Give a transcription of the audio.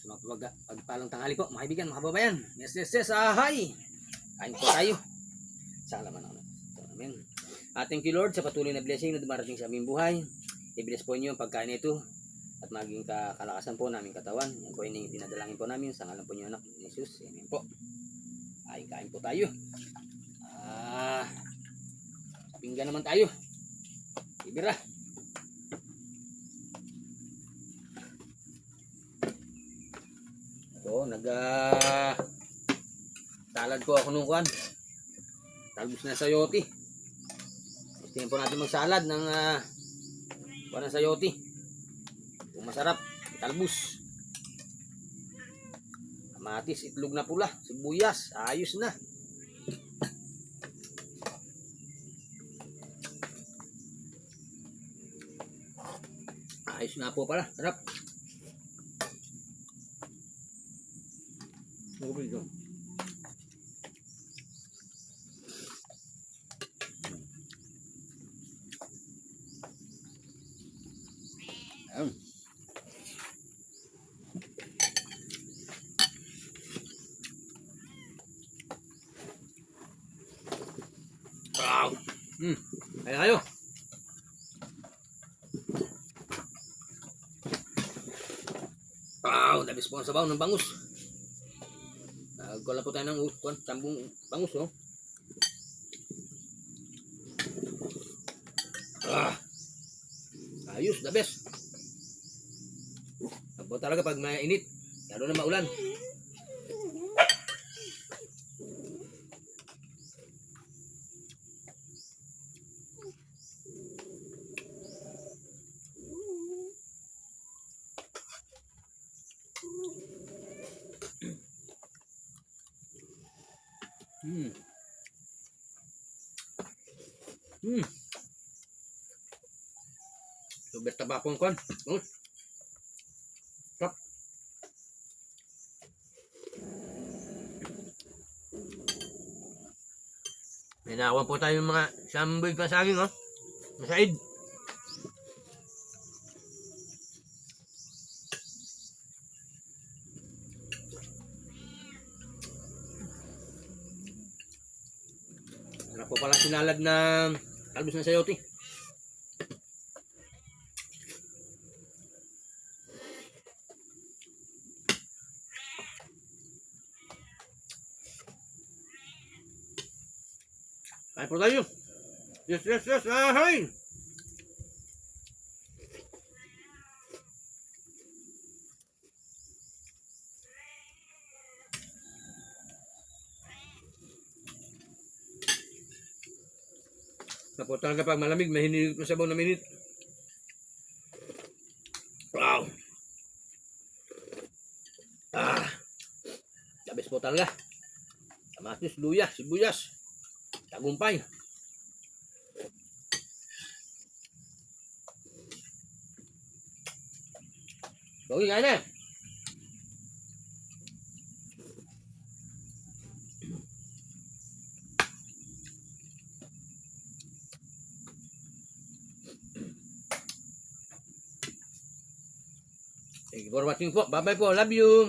Pagpalang tanghali po, mga kaibigan, mga kababayan. Yes, yes, yes, ahay! Kain po tayo. Salamat ako. Amen. Thank you Lord sa patuloy na blessing na dumarating sa aming buhay. I-bless po niyo ang pagkain nito at maging kalakasan po naming katawan. Yan po yung dinadalangin po namin sa ngalan po niyo anak ni Jesus. Amen po. Kain po tayo. Pinggan naman tayo. Ibira. So, salad po ako nung kuwan. Talbos na sayote. Gusto po natin magsalad ng kuwan ng sayote. Kung masarap, talbos. Kamatis, itlog na pula, sibuyas, ayos na. Ayos na po pala, sarap. Ayun. Wow. Ayo. Wow, labis po ang sabaw ng bangus. Nagkuha po tayo ng sambong bangus, oh. Ayos, the best. Ako talaga pag mainit, lalo na maulan. So besta ba akong kon? Stop. Ninawan po tayo ng mga samboy pa saging, oh. Masaid. Sarap po pala sinalad na talbos na sayote. Kain po tayo. Yes, yes, yes. Ahay! Tapos talaga pag malamig, mahinig ko sabaw na minute. Wow! Labis po talaga. Kamatis, luya, sibuyas, tagumpay. Gawin nga na. Thank you for watching po. Bye bye po. Love you.